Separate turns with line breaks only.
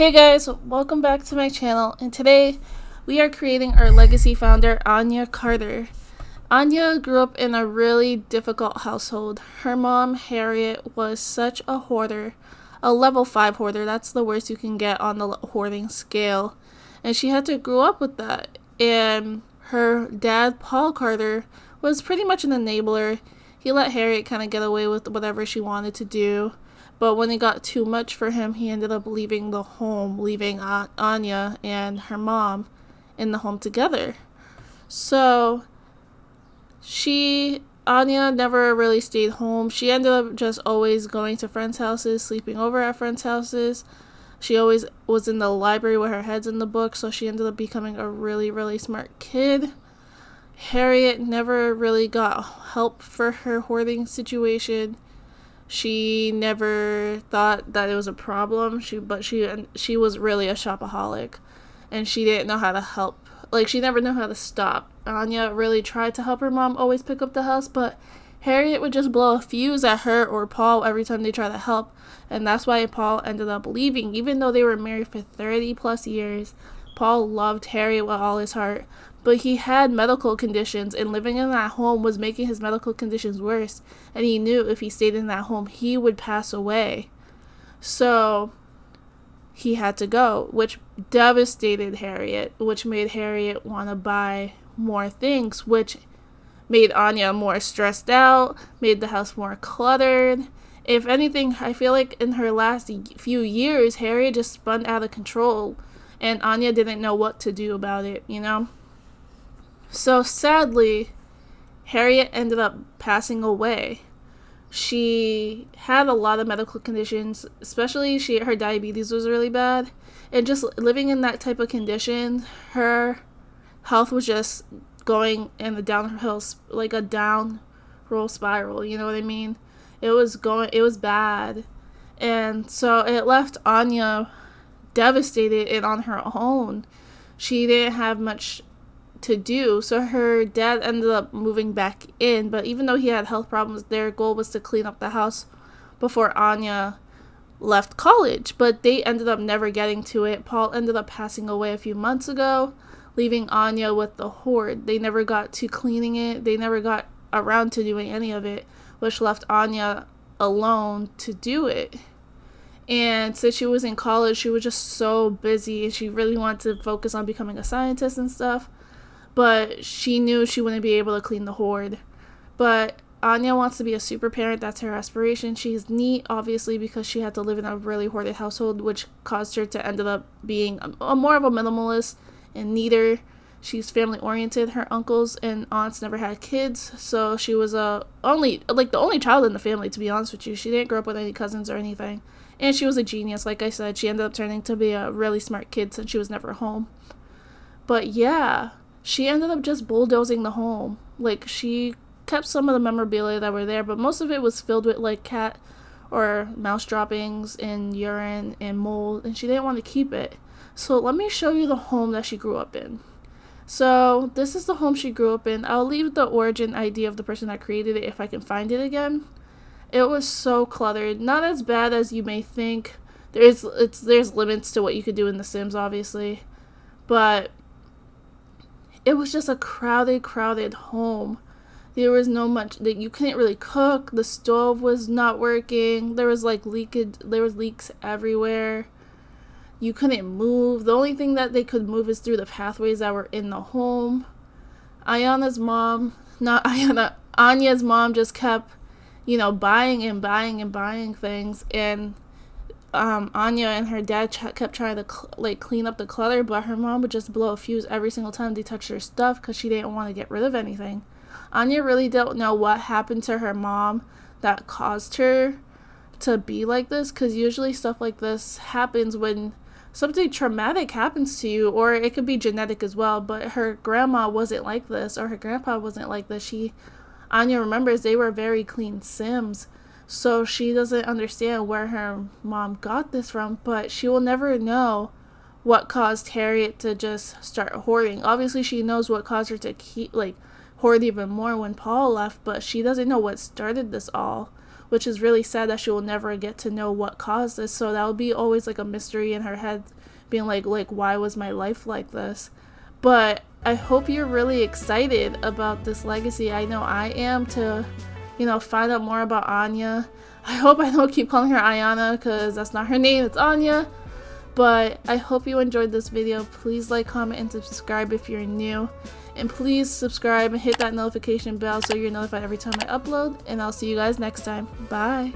Hey guys, welcome back to my channel, and today we are creating our legacy founder, Anya Carter. Anya grew up in a really difficult household. Her mom, Harriet, was such a hoarder, a level 5 hoarder. That's the worst you can get on the hoarding scale. And she had to grow up with that. And her dad, Paul Carter, was pretty much an enabler. He let Harriet kind of get away with whatever she wanted to do. But when it got too much for him, he ended up leaving the home, leaving Anya and her mom in the home together. So Anya never really stayed home. She ended up just always going to friends' houses, sleeping over at friends' houses. She always was in the library with her heads in the book, so she ended up becoming a really, really smart kid. Harriet never really got help for her hoarding situation. She never thought that it was a problem. She was really a shopaholic, and she didn't know how to help. Like, she never knew how to stop. Anya really tried to help her mom always pick up the house, but Harriet would just blow a fuse at her or Paul every time they tried to help, and that's why Paul ended up leaving. Even though they were married for 30 plus years, Paul loved Harriet with all his heart, but he had medical conditions, and living in that home was making his medical conditions worse, and he knew if he stayed in that home, he would pass away. So he had to go, which devastated Harriet, which made Harriet want to buy more things, which made Anya more stressed out, made the house more cluttered. If anything, I feel like in her last few years, Harriet just spun out of control, and Anya didn't know what to do about it, you know? So sadly, Harriet ended up passing away. She had a lot of medical conditions, especially her diabetes was really bad. And just living in that type of condition, her health was just going in the downhill, like a downroll spiral, you know what I mean? It was bad. And so it left Anya devastated and on her own. She didn't have much to do, so her dad ended up moving back in, but even though he had health problems, their goal was to clean up the house before Anya left college, but they ended up never getting to it. Paul ended up passing away a few months ago, leaving Anya with the hoard. They never got to cleaning it, they never got around to doing any of it, which left Anya alone to do it. And since she was in college, she was just so busy, and she really wanted to focus on becoming a scientist and stuff, but she knew she wouldn't be able to clean the hoard. But Anya wants to be a super parent. That's her aspiration. She's neat, obviously, because she had to live in a really hoarded household, which caused her to end up being a more of a minimalist and neater. She's family oriented. Her uncles and aunts never had kids, so she was the only child in the family, to be honest with you. She didn't grow up with any cousins or anything, and she was a genius. Like I said, she ended up turning to be a really smart kid since she was never home. But yeah, she ended up just bulldozing the home. Like, she kept some of the memorabilia that were there, but most of it was filled with like cat or mouse droppings and urine and mold, and she didn't want to keep it. So let me show you the home that she grew up in. So this is the home she grew up in. I'll leave the origin ID of the person that created it if I can find it again. It was so cluttered. Not as bad as you may think. There's limits to what you could do in The Sims, obviously, but it was just a crowded home. There was no much that you couldn't really cook. The stove was not working. There was leaks everywhere. You couldn't move. The only thing that they could move is through the pathways that were in the home. Anya's mom just kept, buying and buying and buying things, and Anya and her dad kept trying to clean up the clutter, but her mom would just blow a fuse every single time they touched her stuff because she didn't want to get rid of anything. Anya really don't know what happened to her mom that caused her to be like this, because usually stuff like this happens when something traumatic happens to you, or it could be genetic as well, but her grandma wasn't like this, or her grandpa wasn't like this. Anya remembers they were very clean Sims, so she doesn't understand where her mom got this from, but she will never know what caused Harriet to just start hoarding. Obviously, she knows what caused her to hoard even more when Paul left, but she doesn't know what started this all, which is really sad that she will never get to know what caused this. So that will be always like a mystery in her head, being like why was my life like this? But I hope you're really excited about this legacy. I know I am, to find out more about Anya. I hope I don't keep calling her Ayana, because that's not her name, it's Anya. But I hope you enjoyed this video. Please like, comment, and subscribe if you're new. And please subscribe and hit that notification bell so you're notified every time I upload. And I'll see you guys next time. Bye!